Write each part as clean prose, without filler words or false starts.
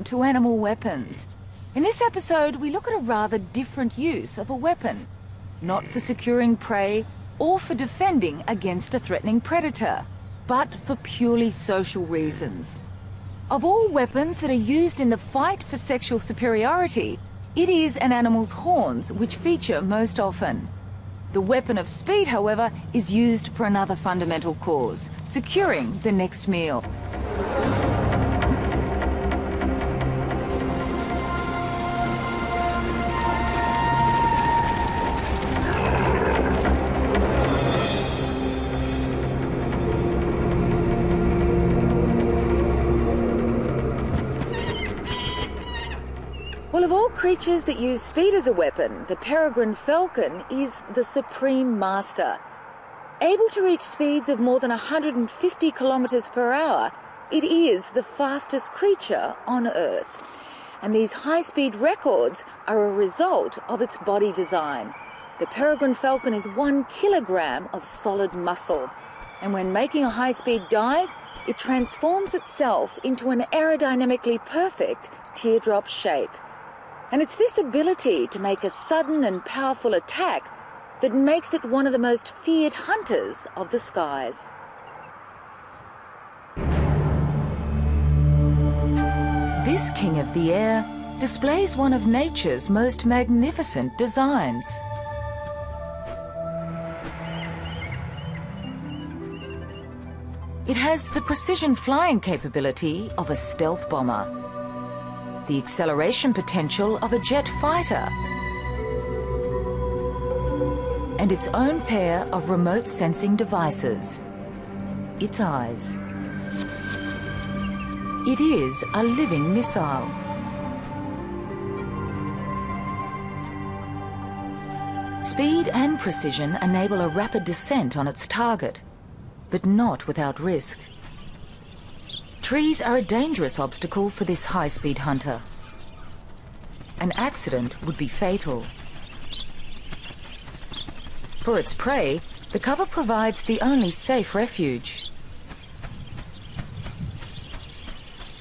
to animal weapons. In this episode, we look at a rather different use of a weapon. Not for securing prey or for defending against a threatening predator, but for purely social reasons. Of all weapons that are used in the fight for sexual superiority, it is an animal's horns which feature most often. The weapon of speed, however, is used for another fundamental cause: securing the next meal. Well, of all creatures that use speed as a weapon, the peregrine falcon is the supreme master. Able to reach speeds of more than 150 kilometers per hour, it is the fastest creature on Earth. And these high-speed records are a result of its body design. The peregrine falcon is 1 kilogram of solid muscle, and when making a high-speed dive, it transforms itself into an aerodynamically perfect teardrop shape. And it's this ability to make a sudden and powerful attack that makes it one of the most feared hunters of the skies. This king of the air displays one of nature's most magnificent designs. It has the precision flying capability of a stealth bomber, the acceleration potential of a jet fighter, and its own pair of remote sensing devices, its eyes. It is a living missile. Speed and precision enable a rapid descent on its target, but not without risk. Trees are a dangerous obstacle for this high-speed hunter. An accident would be fatal. For its prey, the cover provides the only safe refuge.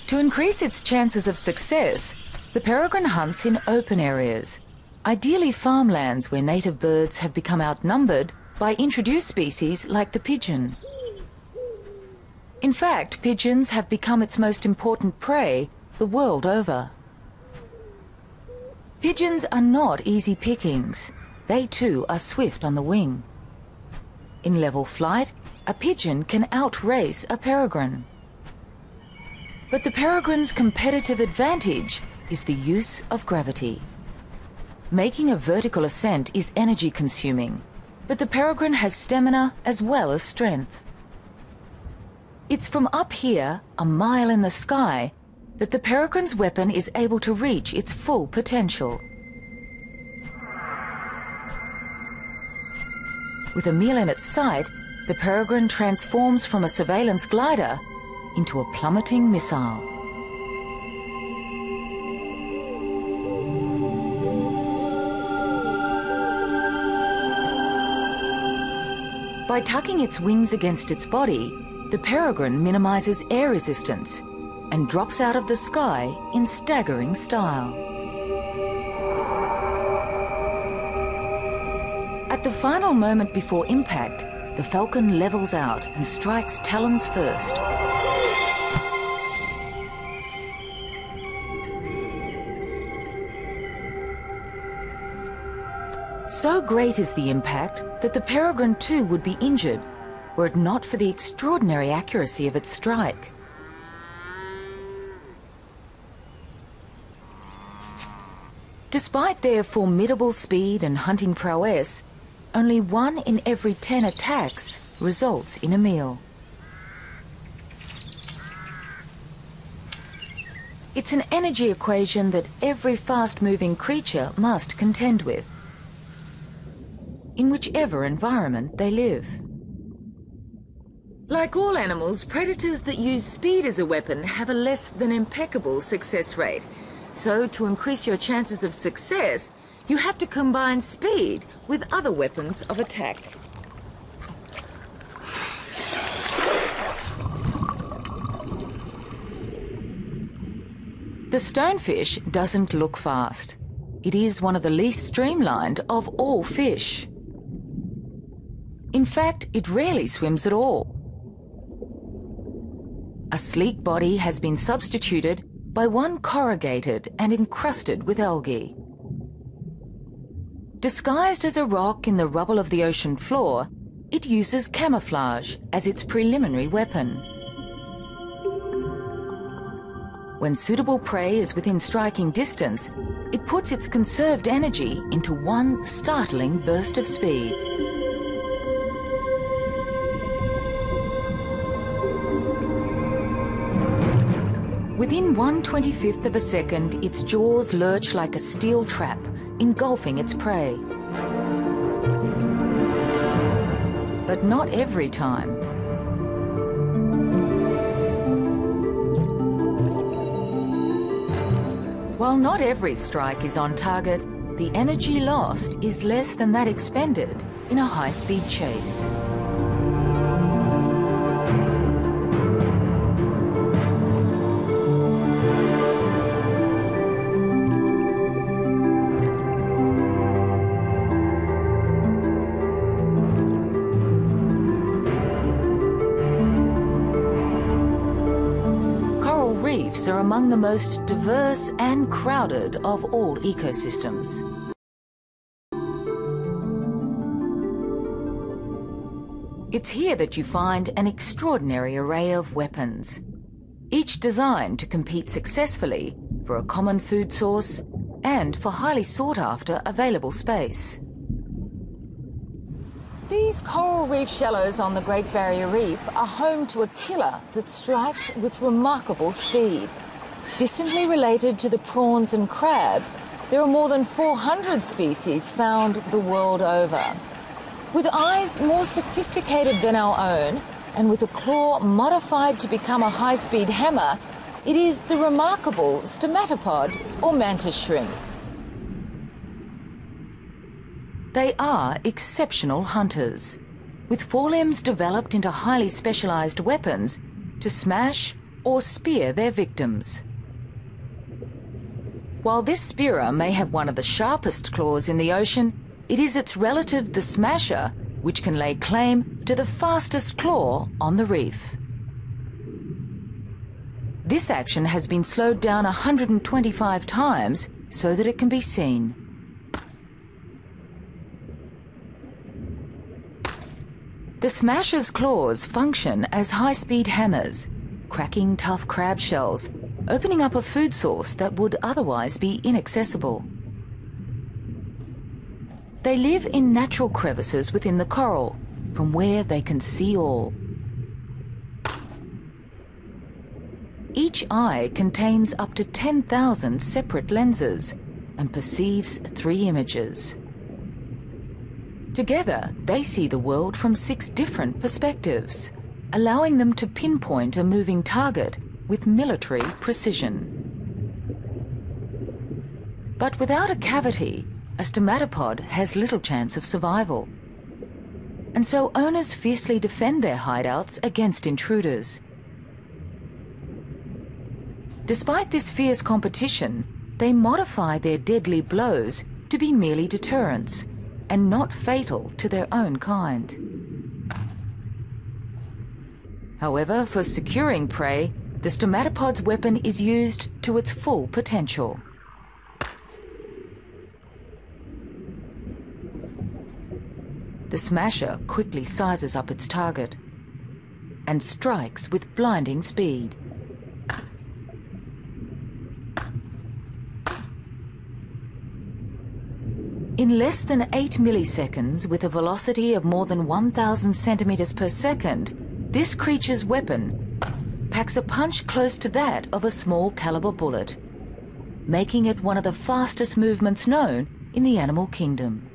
To increase its chances of success, the peregrine hunts in open areas, ideally farmlands where native birds have become outnumbered by introduced species like the pigeon. In fact, pigeons have become its most important prey the world over. Pigeons are not easy pickings. They too are swift on the wing. In level flight, a pigeon can outrace a peregrine. But the peregrine's competitive advantage is the use of gravity. Making a vertical ascent is energy consuming, but the peregrine has stamina as well as strength. It's from up here, a mile in the sky, that the peregrine's weapon is able to reach its full potential. With a meal in its sight, the peregrine transforms from a surveillance glider into a plummeting missile. By tucking its wings against its body, the peregrine minimizes air resistance and drops out of the sky in staggering style. At the final moment before impact, the falcon levels out and strikes talons first. So great is the impact that the peregrine too would be injured were it not for the extraordinary accuracy of its strike. Despite their formidable speed and hunting prowess, only 1 in every 10 attacks results in a meal. It's an energy equation that every fast-moving creature must contend with, in whichever environment they live. Like all animals, predators that use speed as a weapon have a less than impeccable success rate. So, to increase your chances of success, you have to combine speed with other weapons of attack. The stonefish doesn't look fast. It is one of the least streamlined of all fish. In fact, it rarely swims at all. A sleek body has been substituted by one corrugated and encrusted with algae. Disguised as a rock in the rubble of the ocean floor, it uses camouflage as its preliminary weapon. When suitable prey is within striking distance, it puts its conserved energy into one startling burst of speed. Within 1/25th of a second, its jaws lurch like a steel trap, engulfing its prey. But not every time. While not every strike is on target, the energy lost is less than that expended in a high-speed chase. Reefs are among the most diverse and crowded of all ecosystems. It's here that you find an extraordinary array of weapons, each designed to compete successfully for a common food source and for highly sought-after available space. These coral reef shallows on the Great Barrier Reef are home to a killer that strikes with remarkable speed. Distantly related to the prawns and crabs, there are more than 400 species found the world over. With eyes more sophisticated than our own, and with a claw modified to become a high-speed hammer, it is the remarkable stomatopod or mantis shrimp. They are exceptional hunters, with forelimbs developed into highly specialized weapons to smash or spear their victims. While this spearer may have one of the sharpest claws in the ocean, it is its relative, the smasher, which can lay claim to the fastest claw on the reef. This action has been slowed down 125 times so that it can be seen. The smasher's claws function as high-speed hammers, cracking tough crab shells, opening up a food source that would otherwise be inaccessible. They live in natural crevices within the coral, from where they can see all. Each eye contains up to 10,000 separate lenses and perceives 3 images. Together, they see the world from 6 different perspectives, allowing them to pinpoint a moving target with military precision. But without a cavity, a stomatopod has little chance of survival. And so owners fiercely defend their hideouts against intruders. Despite this fierce competition, they modify their deadly blows to be merely deterrents and not fatal to their own kind. However, for securing prey, the stomatopod's weapon is used to its full potential. The smasher quickly sizes up its target and strikes with blinding speed. In less than 8 milliseconds, with a velocity of more than 1,000 centimeters per second, this creature's weapon packs a punch close to that of a small caliber bullet, making it one of the fastest movements known in the animal kingdom.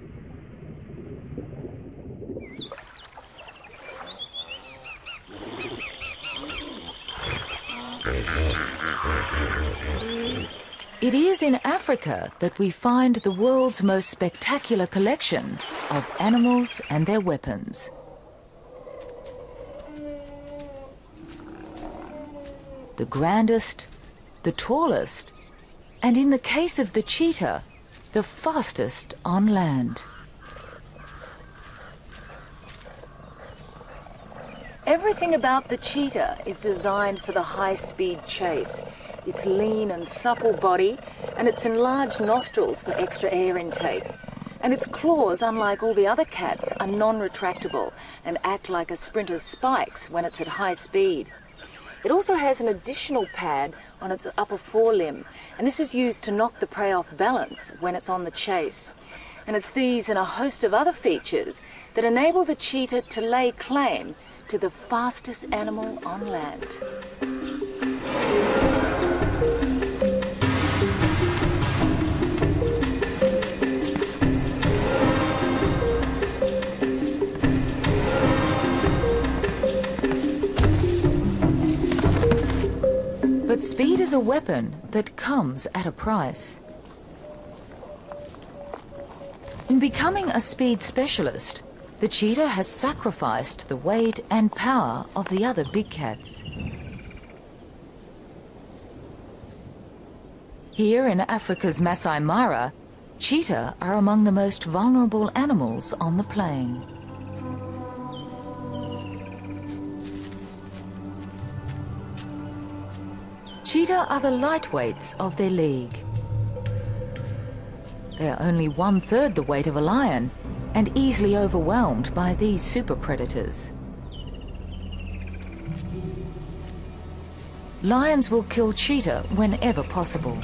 It is in Africa that we find the world's most spectacular collection of animals and their weapons. The grandest, the tallest, And in the case of the cheetah, the fastest on land. Everything about the cheetah is designed for the high-speed chase. Its lean and supple body and its enlarged nostrils for extra air intake. And its claws, unlike all the other cats, are non-retractable and act like a sprinter's spikes when it's at high speed. It also has an additional pad on its upper forelimb, and this is used to knock the prey off balance when it's on the chase. And it's these and a host of other features that enable the cheetah to lay claim to the fastest animal on land. But speed is a weapon that comes at a price. In becoming a speed specialist, the cheetah has sacrificed the weight and power of the other big cats. Here in Africa's Masai Mara, cheetah are among the most vulnerable animals on the plain. Cheetah are the lightweights of their league. They are only 1/3 the weight of a lion and easily overwhelmed by these super predators. Lions will kill cheetah whenever possible.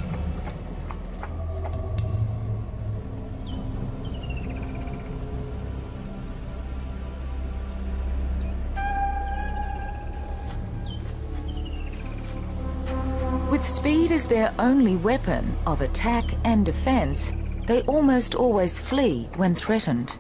With speed as their only weapon of attack and defense, they almost always flee when threatened.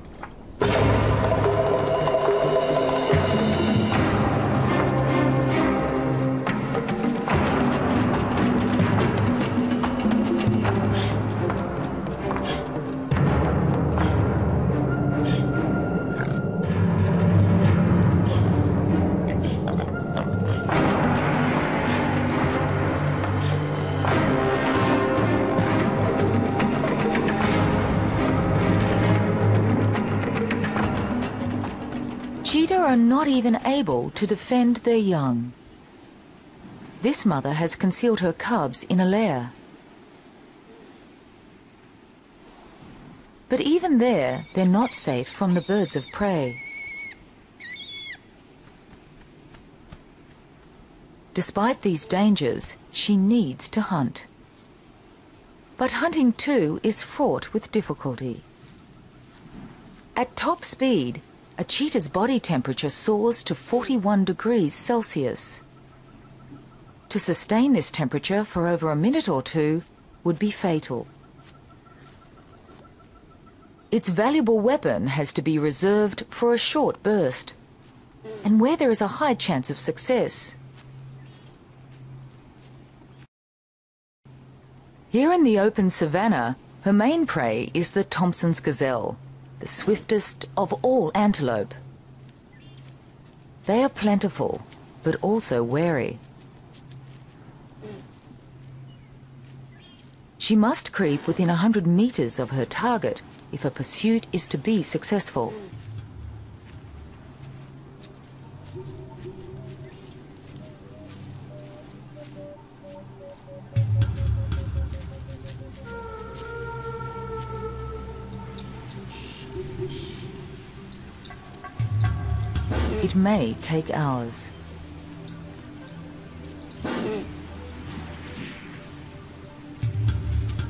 Cheetah are not even able to defend their young. This mother has concealed her cubs in a lair. But even there, they're not safe from the birds of prey. Despite these dangers, she needs to hunt. But hunting too is fraught with difficulty. At top speed, a cheetah's body temperature soars to 41 degrees Celsius. To sustain this temperature for over a minute or two would be fatal. Its valuable weapon has to be reserved for a short burst, and where there is a high chance of success. Here in the open savanna, her main prey is the Thompson's gazelle, the swiftest of all antelope. They are plentiful, but also wary. She must creep within 100 meters of her target if a pursuit is to be successful. It may take hours.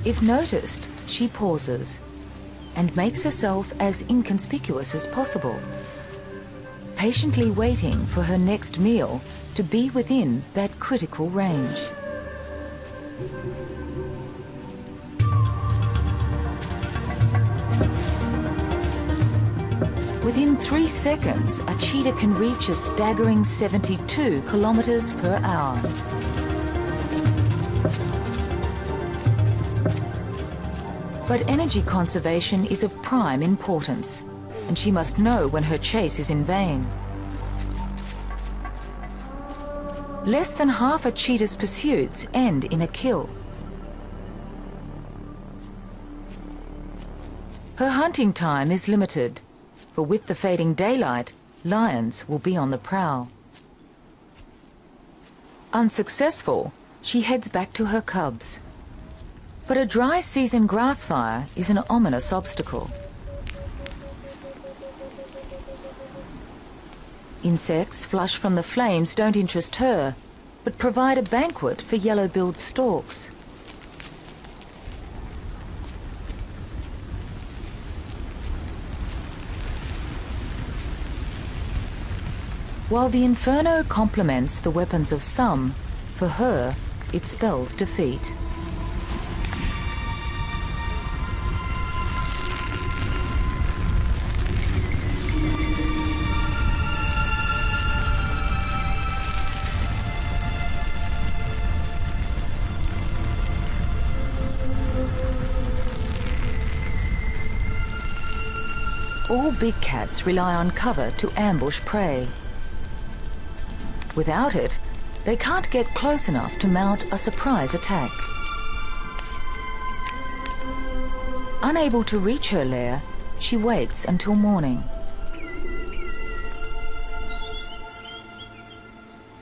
If noticed, she pauses and makes herself as inconspicuous as possible, patiently waiting for her next meal to be within that critical range. Within 3 seconds, a cheetah can reach a staggering 72 kilometers per hour. But energy conservation is of prime importance, and she must know when her chase is in vain. Less than half a cheetah's pursuits end in a kill. Her hunting time is limited, for with the fading daylight, lions will be on the prowl. Unsuccessful, she heads back to her cubs. But a dry season grass fire is an ominous obstacle. Insects flush from the flames don't interest her, but provide a banquet for yellow-billed storks. While the inferno complements the weapons of some, for her, it spells defeat. All big cats rely on cover to ambush prey. Without it, they can't get close enough to mount a surprise attack. Unable to reach her lair, she waits until morning.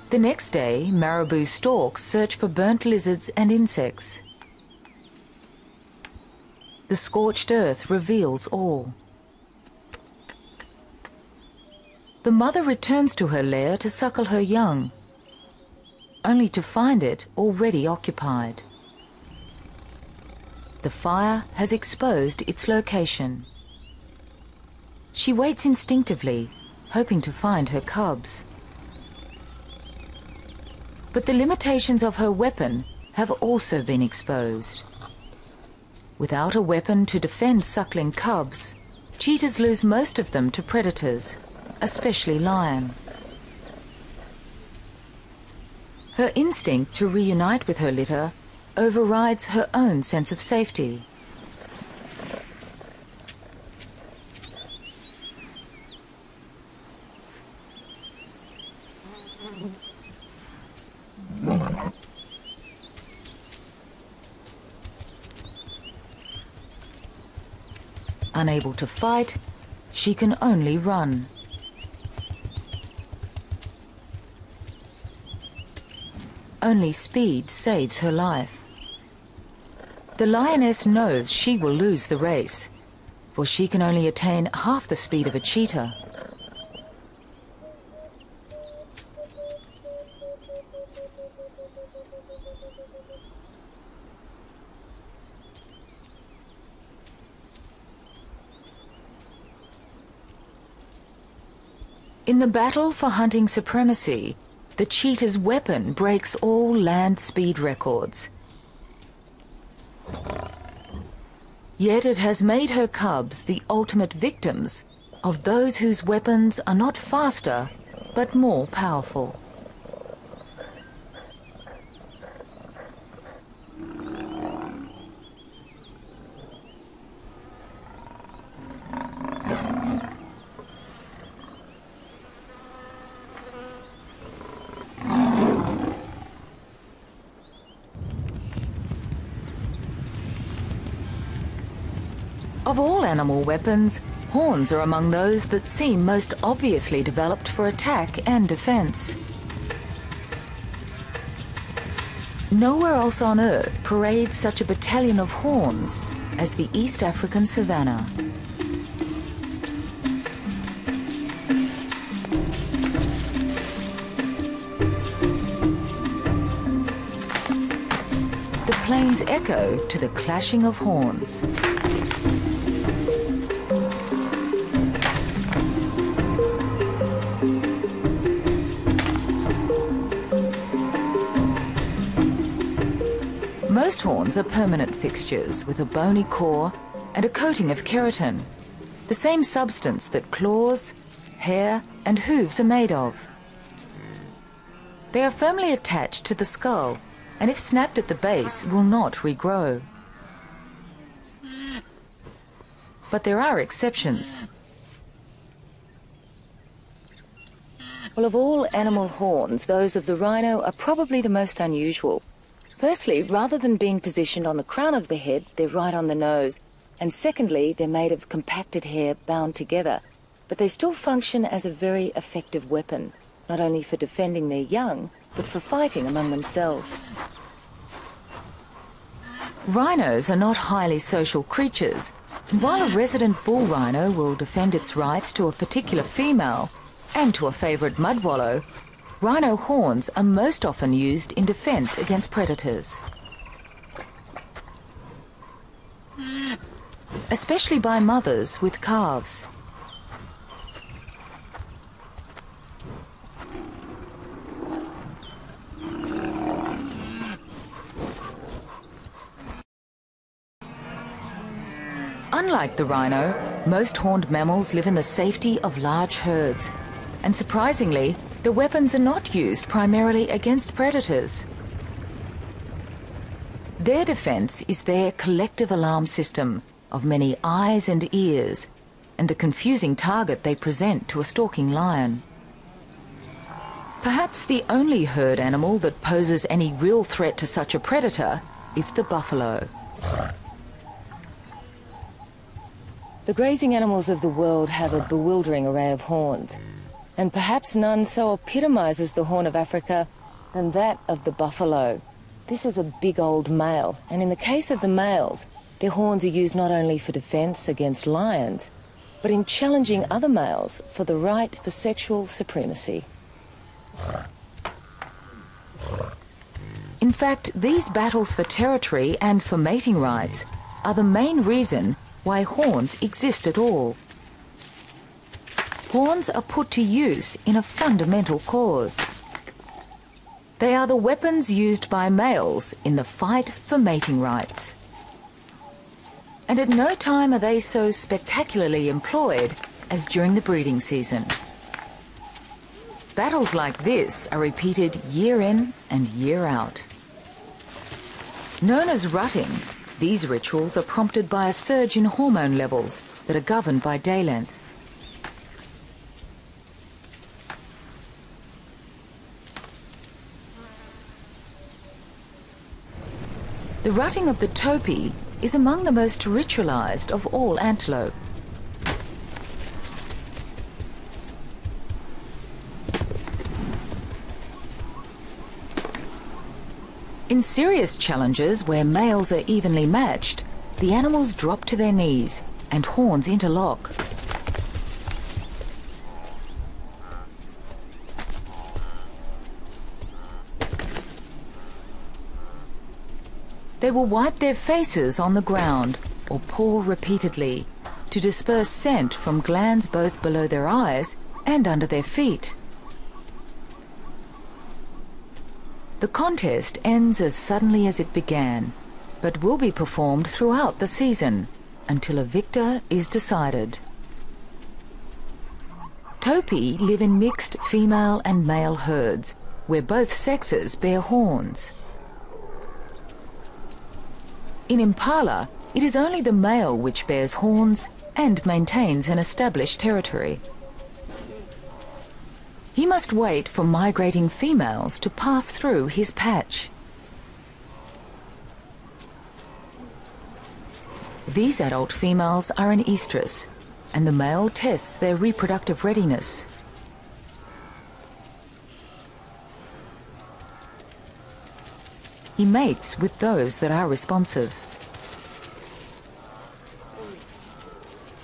The next day, marabou storks search for burnt lizards and insects. The scorched earth reveals all. The mother returns to her lair to suckle her young, only to find it already occupied. The fire has exposed its location. She waits instinctively, hoping to find her cubs. But the limitations of her weapon have also been exposed. Without a weapon to defend suckling cubs, cheetahs lose most of them to predators, especially lion. Her instinct to reunite with her litter overrides her own sense of safety. Unable to fight, she can only run. Only speed saves her life. The lioness knows she will lose the race, for she can only attain half the speed of a cheetah. In the battle for hunting supremacy, the cheetah's weapon breaks all land speed records. Yet it has made her cubs the ultimate victims of those whose weapons are not faster, but more powerful. Of all animal weapons, horns are among those that seem most obviously developed for attack and defense. Nowhere else on Earth parades such a battalion of horns as the East African savanna. The plains echo to the clashing of horns. Most horns are permanent fixtures with a bony core and a coating of keratin, the same substance that claws, hair and hooves are made of. They are firmly attached to the skull and if snapped at the base will not regrow. But there are exceptions. Well, of all animal horns, those of the rhino are probably the most unusual. Firstly, rather than being positioned on the crown of the head, they're right on the nose, And secondly, they're made of compacted hair bound together, but they still function as a very effective weapon, not only for defending their young, but for fighting among themselves. Rhinos are not highly social creatures, and while a resident bull rhino will defend its rights to a particular female and to a favourite mud wallow, rhino horns are most often used in defence against predators. Especially by mothers with calves. Unlike the rhino, most horned mammals live in the safety of large herds, and surprisingly, the weapons are not used primarily against predators. Their defence is their collective alarm system of many eyes and ears, and the confusing target they present to a stalking lion. Perhaps the only herd animal that poses any real threat to such a predator is the buffalo. The grazing animals of the world have a bewildering array of horns, and perhaps none so epitomises the Horn of Africa than that of the buffalo. This is a big old male, and in the case of the males, their horns are used not only for defence against lions, but in challenging other males for the right for sexual supremacy. In fact, these battles for territory and for mating rights are the main reason why horns exist at all. Horns are put to use in a fundamental cause. They are the weapons used by males in the fight for mating rights. And at no time are they so spectacularly employed as during the breeding season. Battles like this are repeated year in and year out. Known as rutting, these rituals are prompted by a surge in hormone levels that are governed by day length. The rutting of the topi is among the most ritualized of all antelope. In serious challenges where males are evenly matched, the animals drop to their knees and horns interlock. They will wipe their faces on the ground or paw repeatedly to disperse scent from glands both below their eyes and under their feet. The contest ends as suddenly as it began, but will be performed throughout the season until a victor is decided. Topi live in mixed female and male herds, where both sexes bear horns. In impala, it is only the male which bears horns and maintains an established territory. He must wait for migrating females to pass through his patch. These adult females are in estrus, and the male tests their reproductive readiness. He mates with those that are responsive.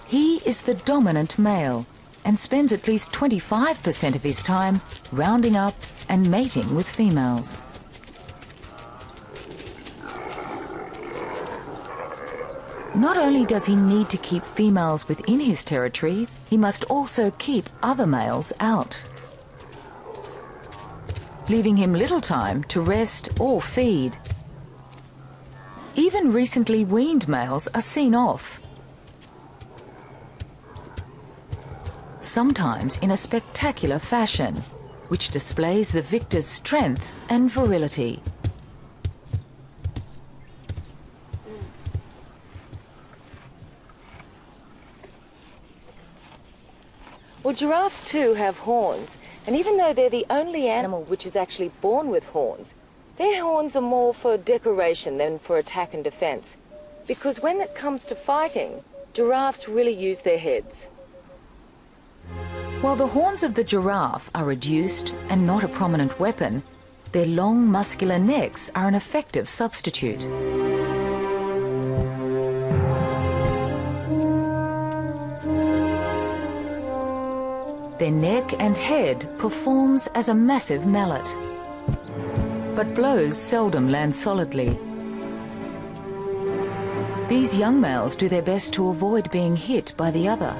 He is the dominant male and spends at least 25% of his time rounding up and mating with females. Not only does he need to keep females within his territory, he must also keep other males out, leaving him little time to rest or feed. Even recently weaned males are seen off, sometimes in a spectacular fashion, which displays the victor's strength and virility. Well, giraffes too have horns, and even though they're the only animal which is actually born with horns, their horns are more for decoration than for attack and defence, because when it comes to fighting, giraffes really use their heads. While the horns of the giraffe are reduced and not a prominent weapon, their long muscular necks are an effective substitute. Their neck and head performs as a massive mallet, but blows seldom land solidly. These young males do their best to avoid being hit by the other.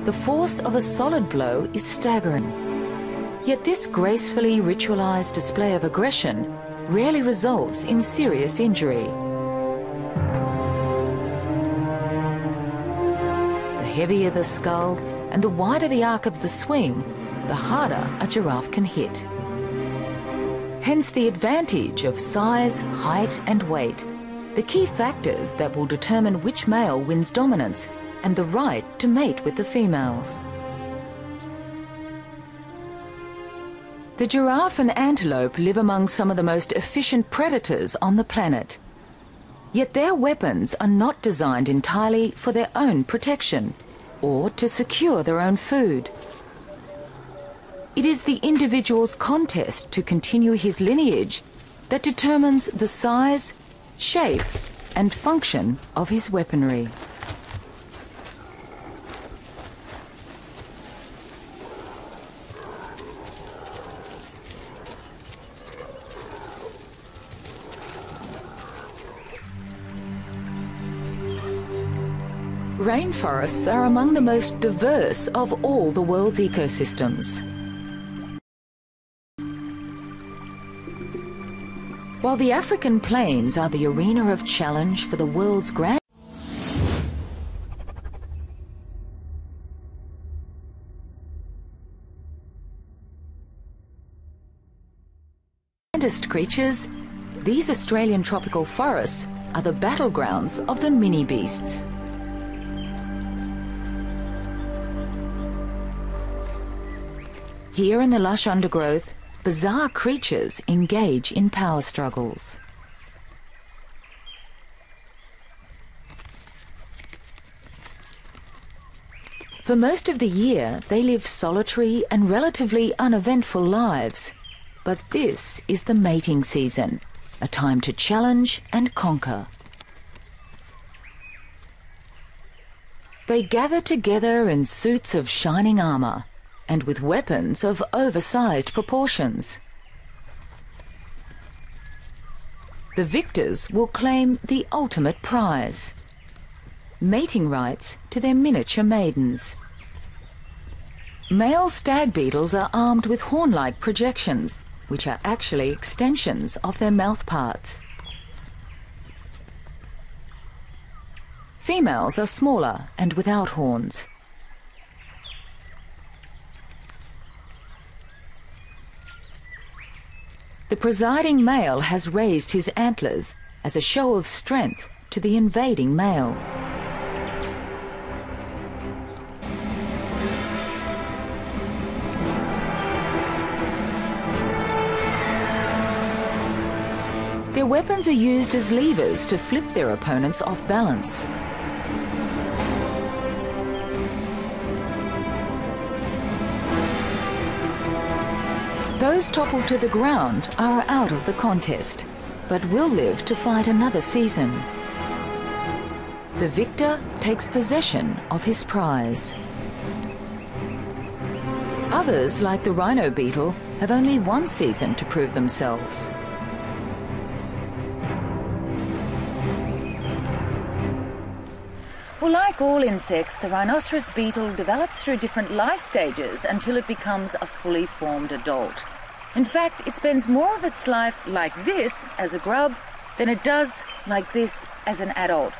The force of a solid blow is staggering. Yet this gracefully ritualized display of aggression rarely results in serious injury. The heavier the skull and the wider the arc of the swing, the harder a giraffe can hit. Hence the advantage of size, height and weight, the key factors that will determine which male wins dominance and the right to mate with the females. The giraffe and antelope live among some of the most efficient predators on the planet. Yet their weapons are not designed entirely for their own protection or to secure their own food. It is the individual's contest to continue his lineage that determines the size, shape and function of his weaponry. Rainforests are among the most diverse of all the world's ecosystems. While the African plains are the arena of challenge for the world's grandest creatures, these Australian tropical forests are the battlegrounds of the mini-beasts. Here in the lush undergrowth, bizarre creatures engage in power struggles. For most of the year, they live solitary and relatively uneventful lives. But this is the mating season, a time to challenge and conquer. They gather together in suits of shining armour, and with weapons of oversized proportions. The victors will claim the ultimate prize, mating rights to their miniature maidens. Male stag beetles are armed with horn-like projections, which are actually extensions of their mouth parts. Females are smaller and without horns. The presiding male has raised his antlers as a show of strength to the invading male. Their weapons are used as levers to flip their opponents off balance. Those toppled to the ground are out of the contest, but will live to fight another season. The victor takes possession of his prize. Others, like the rhino beetle, have only one season to prove themselves. Well, like all insects, the rhinoceros beetle develops through different life stages until it becomes a fully formed adult. In fact, it spends more of its life like this as a grub than it does like this as an adult.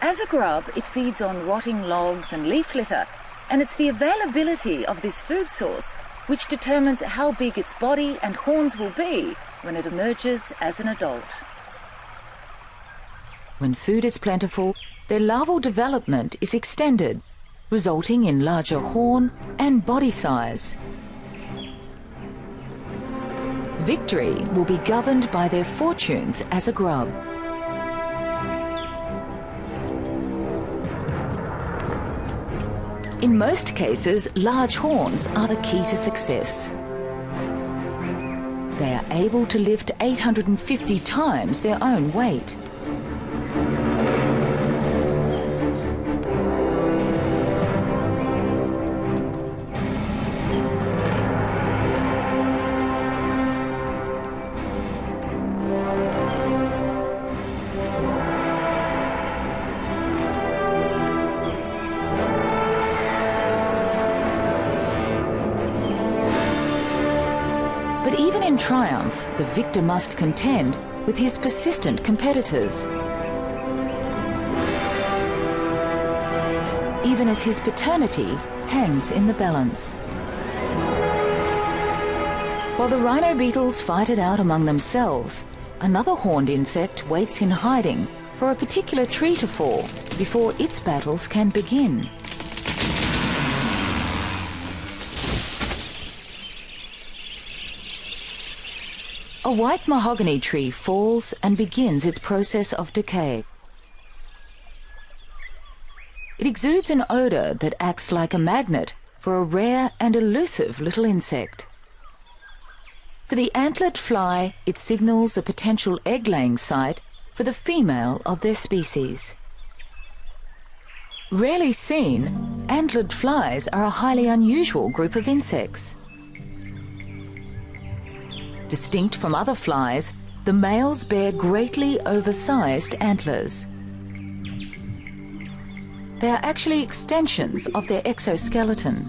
As a grub, it feeds on rotting logs and leaf litter, and it's the availability of this food source which determines how big its body and horns will be when it emerges as an adult. When food is plentiful, their larval development is extended, resulting in larger horn and body size. victory will be governed by their fortunes as a grub. In most cases, large horns are the key to success. They are able to lift 850 times their own weight. But even in triumph, the victor must contend with his persistent competitors. Even as his paternity hangs in the balance. While the rhino beetles fight it out among themselves, another horned insect waits in hiding for a particular tree to fall before its battles can begin. A white mahogany tree falls and begins its process of decay. It exudes an odour that acts like a magnet for a rare and elusive little insect. For the antlered fly, it signals a potential egg-laying site for the female of their species. Rarely seen, antlered flies are a highly unusual group of insects. Distinct from other flies, the males bear greatly oversized antlers. They are actually extensions of their exoskeleton.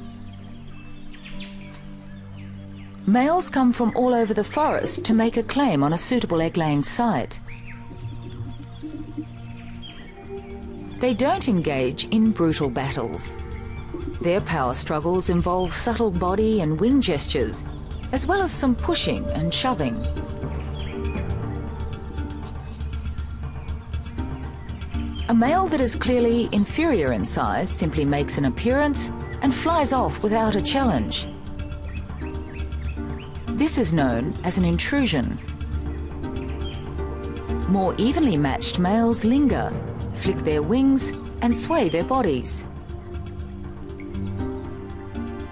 Males come from all over the forest to make a claim on a suitable egg-laying site. They don't engage in brutal battles. Their power struggles involve subtle body and wing gestures, as well as some pushing and shoving. A male that is clearly inferior in size simply makes an appearance and flies off without a challenge. This is known as an intrusion. More evenly matched males linger, flick their wings, and sway their bodies.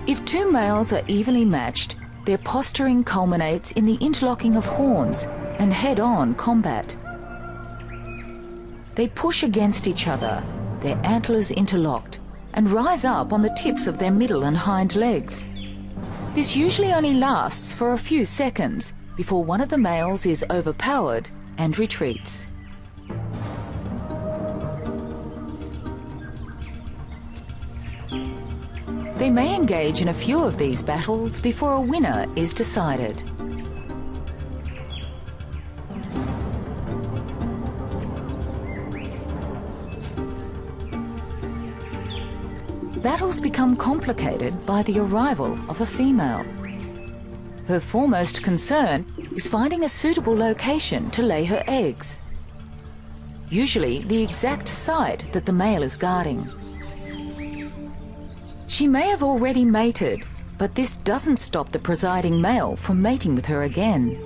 If two males are evenly matched, their posturing culminates in the interlocking of horns and head-on combat. They push against each other, their antlers interlocked, and rise up on the tips of their middle and hind legs. This usually only lasts for a few seconds before one of the males is overpowered and retreats. They may engage in a few of these battles before a winner is decided. Battles become complicated by the arrival of a female. Her foremost concern is finding a suitable location to lay her eggs. Usually the exact site that the male is guarding. She may have already mated, but this doesn't stop the presiding male from mating with her again.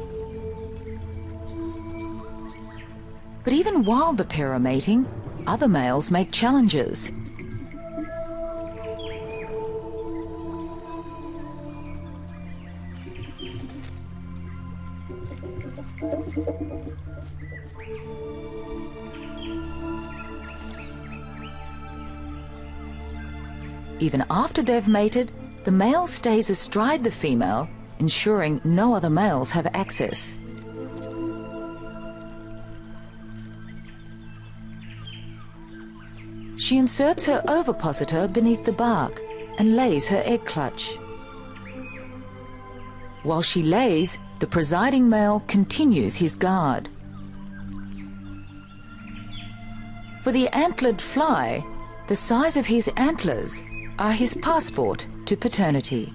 But even while the pair are mating, other males make challenges. Even after they've mated, the male stays astride the female, ensuring no other males have access. She inserts her ovipositor beneath the bark and lays her egg clutch. While she lays, the presiding male continues his guard. For the antlered fly, the size of his antlers are his passport to paternity.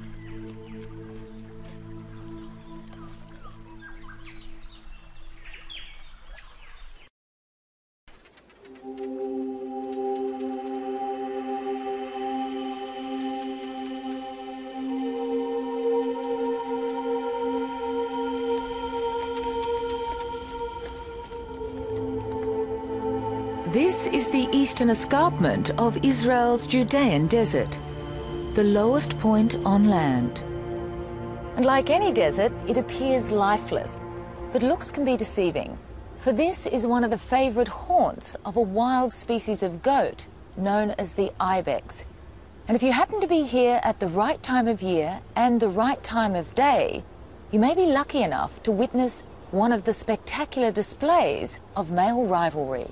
This is the eastern escarpment of Israel's Judean desert, the lowest point on land. And like any desert, it appears lifeless, but looks can be deceiving, for this is one of the favourite haunts of a wild species of goat known as the ibex. And if you happen to be here at the right time of year and the right time of day, you may be lucky enough to witness one of the spectacular displays of male rivalry.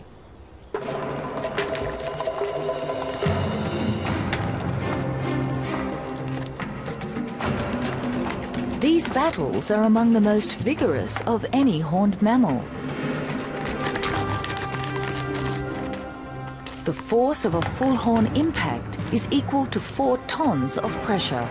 These battles are among the most vigorous of any horned mammal. The force of a full horn impact is equal to 4 tons of pressure.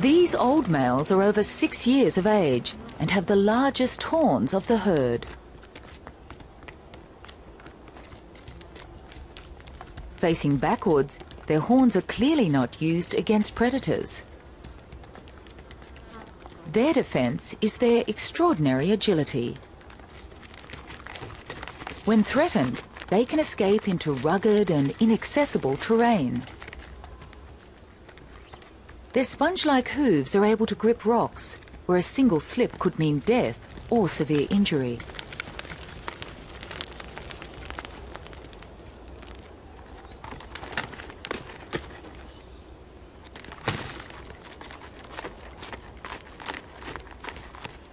These old males are over 6 years of age and have the largest horns of the herd. Facing backwards, their horns are clearly not used against predators. Their defense is their extraordinary agility. When threatened, they can escape into rugged and inaccessible terrain. Their sponge-like hooves are able to grip rocks, where a single slip could mean death or severe injury.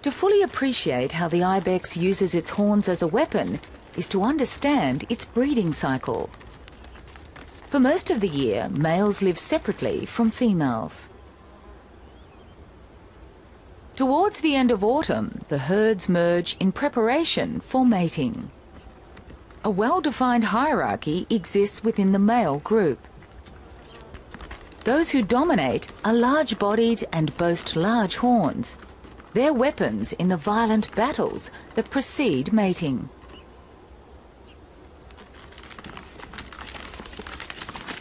To fully appreciate how the ibex uses its horns as a weapon is to understand its breeding cycle. For most of the year, males live separately from females. Towards the end of autumn, the herds merge in preparation for mating. A well-defined hierarchy exists within the male group. Those who dominate are large-bodied and boast large horns. They're weapons in the violent battles that precede mating.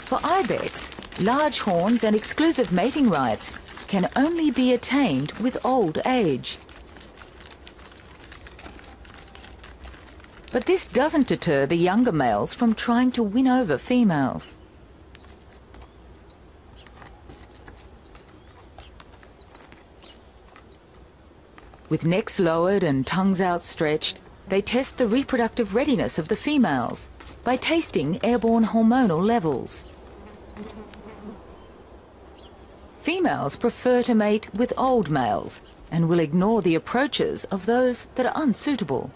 For ibex, large horns and exclusive mating rights can only be attained with old age. But this doesn't deter the younger males from trying to win over females. With necks lowered and tongues outstretched, they test the reproductive readiness of the females by tasting airborne hormonal levels. Females prefer to mate with old males and will ignore the approaches of those that are unsuitable.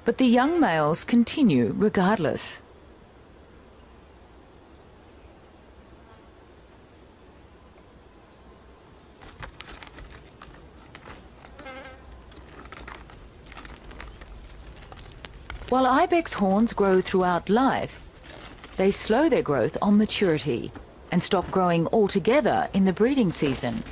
But the young males continue regardless. While ibex horns grow throughout life, they slow their growth on maturity and stop growing altogether in the breeding season.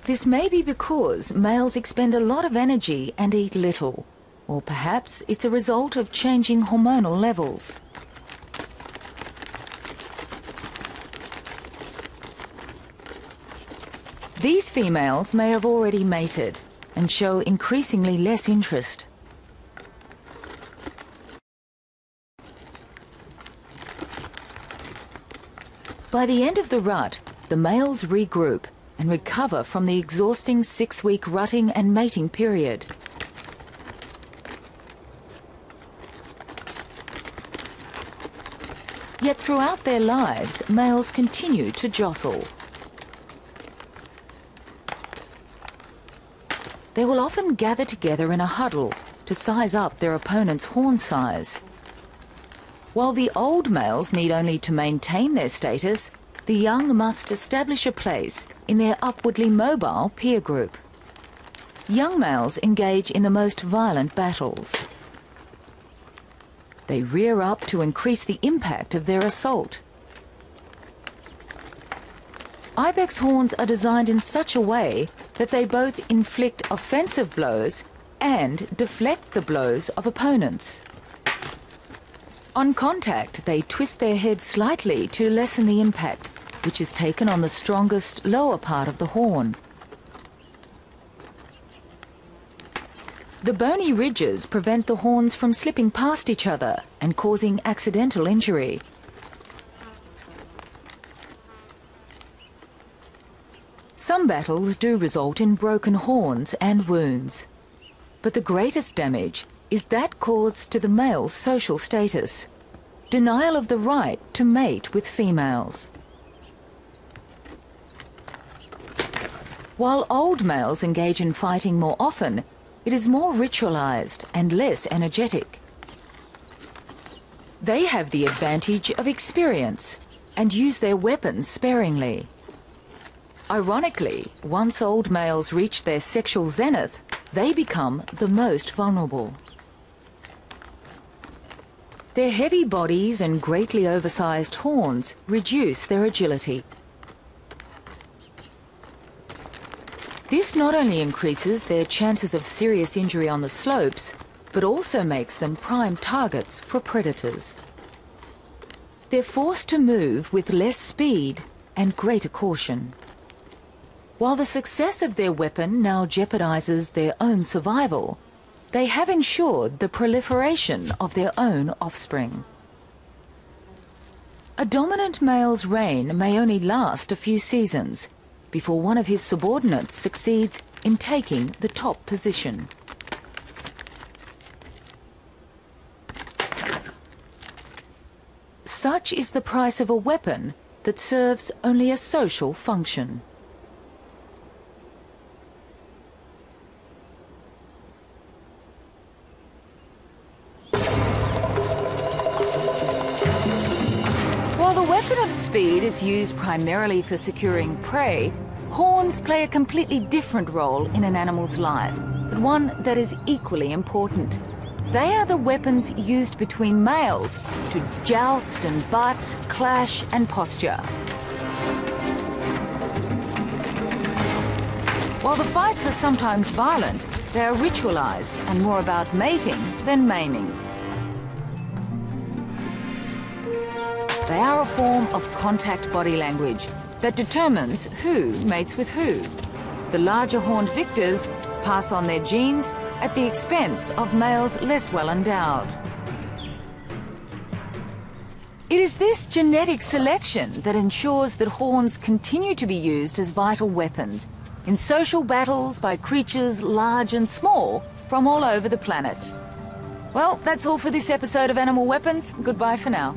This may be because males expend a lot of energy and eat little, or perhaps it's a result of changing hormonal levels. These females may have already mated and show increasingly less interest. By the end of the rut, the males regroup and recover from the exhausting 6-week rutting and mating period. Yet throughout their lives, males continue to jostle. They will often gather together in a huddle to size up their opponent's horn size. While the old males need only to maintain their status, the young must establish a place in their upwardly mobile peer group. Young males engage in the most violent battles. They rear up to increase the impact of their assault. Ibex horns are designed in such a way that they both inflict offensive blows and deflect the blows of opponents. On contact, they twist their heads slightly to lessen the impact, which is taken on the strongest lower part of the horn. The bony ridges prevent the horns from slipping past each other and causing accidental injury. Some battles do result in broken horns and wounds, but the greatest damage is that caused to the male's social status, denial of the right to mate with females. While old males engage in fighting more often, it is more ritualized and less energetic. They have the advantage of experience and use their weapons sparingly. Ironically, once old males reach their sexual zenith, they become the most vulnerable. Their heavy bodies and greatly oversized horns reduce their agility. This not only increases their chances of serious injury on the slopes, but also makes them prime targets for predators. They're forced to move with less speed and greater caution. While the success of their weapon now jeopardizes their own survival, they have ensured the proliferation of their own offspring. A dominant male's reign may only last a few seasons before one of his subordinates succeeds in taking the top position. Such is the price of a weapon that serves only a social function. While the weapon of speed is used primarily for securing prey, horns play a completely different role in an animal's life, but one that is equally important. They are the weapons used between males to joust and butt, clash and posture. While the fights are sometimes violent, they are ritualized and more about mating than maiming. They are a form of contact body language that determines who mates with who. The larger horned victors pass on their genes at the expense of males less well endowed. It is this genetic selection that ensures that horns continue to be used as vital weapons in social battles by creatures large and small from all over the planet. Well, that's all for this episode of Animal Weapons. Goodbye for now.